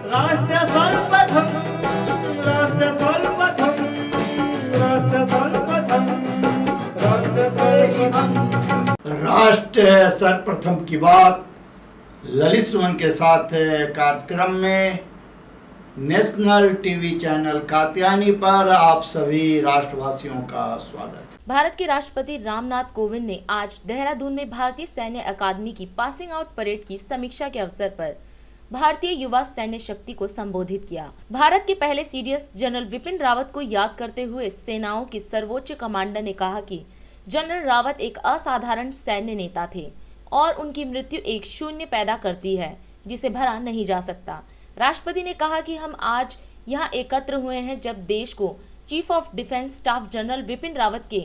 राष्ट्र सर्वप्रथम, राष्ट्र सर्वप्रथम, राष्ट्र सर्वप्रथम, राष्ट्र सर्वप्रथम। राष्ट्र सर्वप्रथम की बात ललित सुमन के साथ कार्यक्रम में नेशनल टीवी चैनल कात्यायनी पर आप सभी राष्ट्रवासियों का स्वागत। भारत के राष्ट्रपति रामनाथ कोविंद ने आज देहरादून में भारतीय सैन्य अकादमी की पासिंग आउट परेड की समीक्षा के अवसर पर भारतीय युवा सैन्य शक्ति को संबोधित किया। भारत के पहले सीडीएस जनरल विपिन रावत को याद करते हुए सेनाओं के सर्वोच्च कमांडर ने कहा कि जनरल रावत एक असाधारण सैन्य नेता थे और उनकी मृत्यु एक शून्य पैदा करती है जिसे भरा नहीं जा सकता। राष्ट्रपति ने कहा कि हम आज यहाँ एकत्र हुए हैं जब देश को chief of defence staff general Vipin Rawat के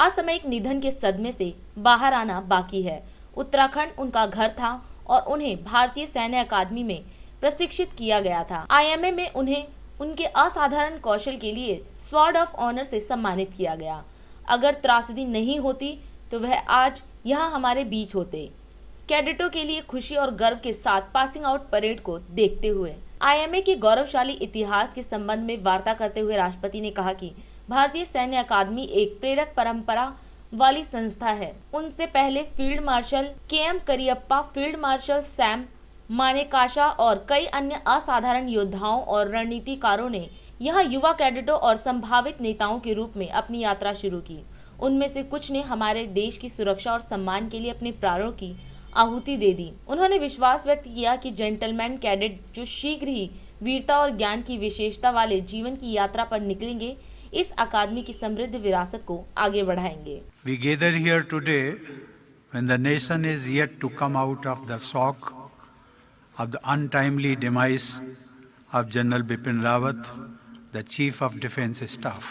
असामयिक निधन के सदमे से बाहर आना बाकी है। उत्तराखंड उनका घर था और उन्हें भारतीय सैन्य अकादमी में प्रशिक्षित किया गया था। आईएमए में उन्हें उनके असाधारण कौशल के लिए स्वॉर्ड ऑफ ऑनर से सम्मानित किया गया। अगर त्रासदी नहीं होती तो वह आज यहाँ हमारे बीच होते। कैडेटों के लिए खुशी और गर्व के साथ पासिंग आउट परेड को देखते हुए आईएमए के गौरवशाली इतिहास के संबंध में वार्ता करते हुए राष्ट्रपति ने कहा कि भारतीय सैन्य अकादमी एक प्रेरक परंपरा वाली संस्था है। उनसे पहले field marshal K M Cariappa, field marshal Sam Manekshaw और कई अन्य असाधारण योद्धाओं और रणनीतिकारों ने यहाँ युवा कैडेटों और संभावित नेताओं के रूप में अपनी यात्रा शुरू की। उनमें से कुछ ने हमारे देश की सुरक्षा और सम्मान के लिए अपने प्राणों की आहुति दे दी। उन्होंने विश्वास व्यक्त किया कि जेंटलमैन कैडेट जो शीघ्र ही वीरता और ज्ञान की विशेषता वाले जीवन की यात्रा पर निकलेंगे, इस अकादमी की समृद्ध विरासत को आगे बढ़ाएंगे। We gather here today when the nation is yet to come out of the shock of the untimely demise of General Bipin Rawat, the Chief of Defence Staff.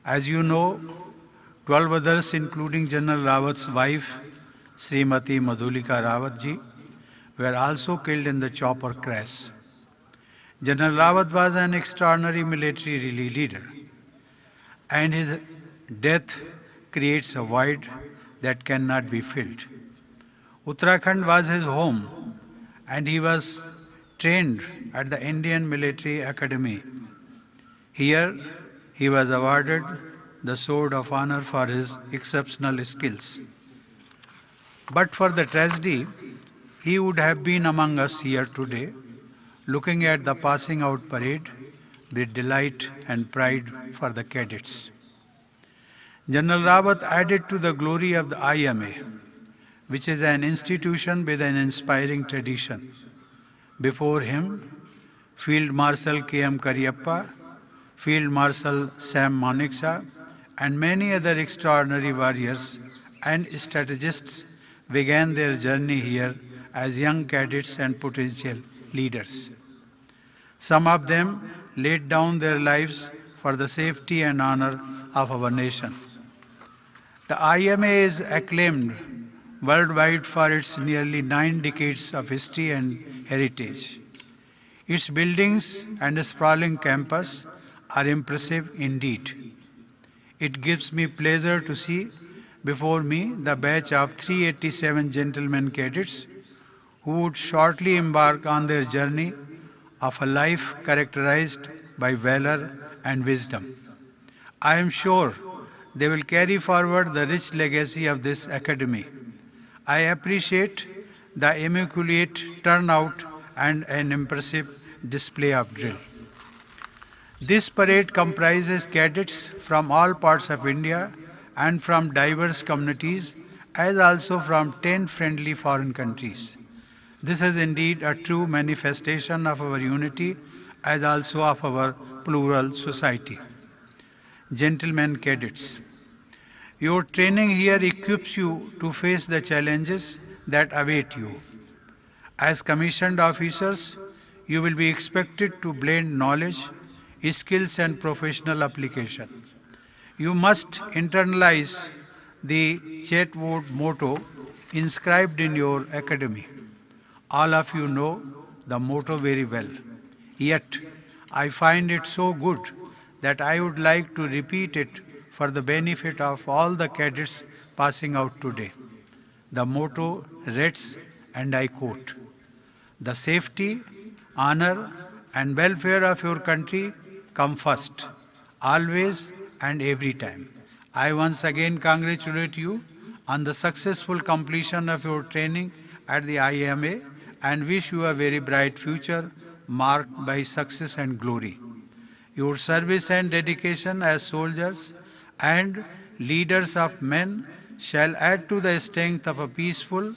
As you know, 12 others, including General Rawat's wife, Srimati Madhulika Rawat ji, were also killed in the chopper crash. General Rawat was an extraordinary military leader, and his death creates a void that cannot be filled. Uttarakhand was his home, and he was trained at the Indian Military Academy. Here, he was awarded the Sword of Honor for his exceptional skills. But for the tragedy, he would have been among us here today, looking at the passing out parade with delight and pride for the cadets. General Rawat added to the glory of the IMA, which is an institution with an inspiring tradition. Before him, Field Marshal K.M. Kariappa, Field Marshal Sam Manekshaw, and many other extraordinary warriors and strategists began their journey here as young cadets and potential leaders. Some of them laid down their lives for the safety and honor of our nation. The IMA is acclaimed worldwide for its nearly 9 decades of history and heritage. Its buildings and sprawling campus are impressive indeed. It gives me pleasure to see before me the batch of 387 gentlemen cadets who would shortly embark on their journey of a life characterized by valor and wisdom. I am sure they will carry forward the rich legacy of this academy. I appreciate the immaculate turnout and an impressive display of drill. This parade comprises cadets from all parts of India and from diverse communities, as also from 10 friendly foreign countries. This is indeed a true manifestation of our unity as also of our plural society. Gentlemen cadets, your training here equips you to face the challenges that await you. As commissioned officers, you will be expected to blend knowledge, skills and professional application. You must internalize the Chetwood motto inscribed in your academy. All of you know the motto very well. Yet, I find it so good that I would like to repeat it for the benefit of all the cadets passing out today. The motto reads, and I quote, "The safety honor and welfare of your country come first, always and every time. I once again congratulate you on the successful completion of your training at the IMA and wish you a very bright future marked by success and glory. Your service and dedication as soldiers and leaders of men shall add to the strength of a peaceful,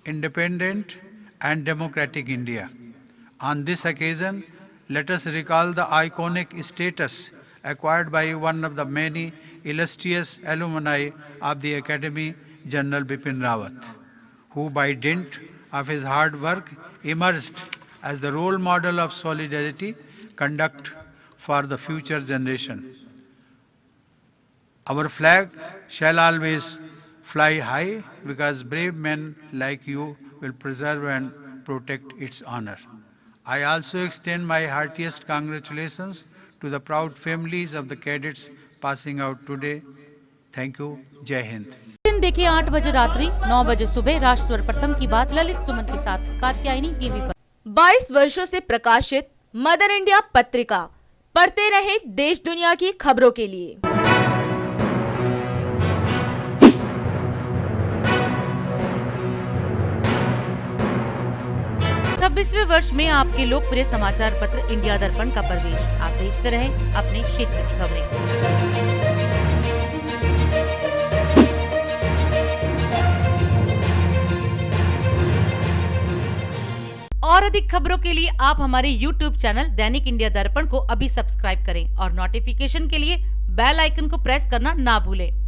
independent and democratic India. On this occasion, let us recall the iconic status acquired by one of the many illustrious alumni of the Academy, General Bipin Rawat, who by dint of his hard work emerged as the role model of solidarity, conduct for the future generation. Our flag shall always fly high because brave men like you will preserve and protect its honor. I also extend my heartiest congratulations to the proud families of the cadets passing out today. Thank you. Jai Hind. दिन देखिए 8 बजे रात्रि 9 बजे सुबह राष्ट्र सर्वप्रथम की बात ललित सुमन के साथ कात्यायनी टीवी पर। 22 वर्षों से प्रकाशित मदर इंडिया पत्रिका, पढ़ते रहे देश दुनिया की खबरों के लिए। 26वें वर्ष में आपके लोकप्रिय समाचार पत्र इंडिया दर्पण का प्रवेश। आप देखते रहें अपने क्षेत्र की खबरें। और अधिक खबरों के लिए आप हमारे YouTube चैनल दैनिक इंडिया दर्पण को अभी सब्सक्राइब करें और नोटिफिकेशन के लिए बेल आइकन को प्रेस करना ना भूलें।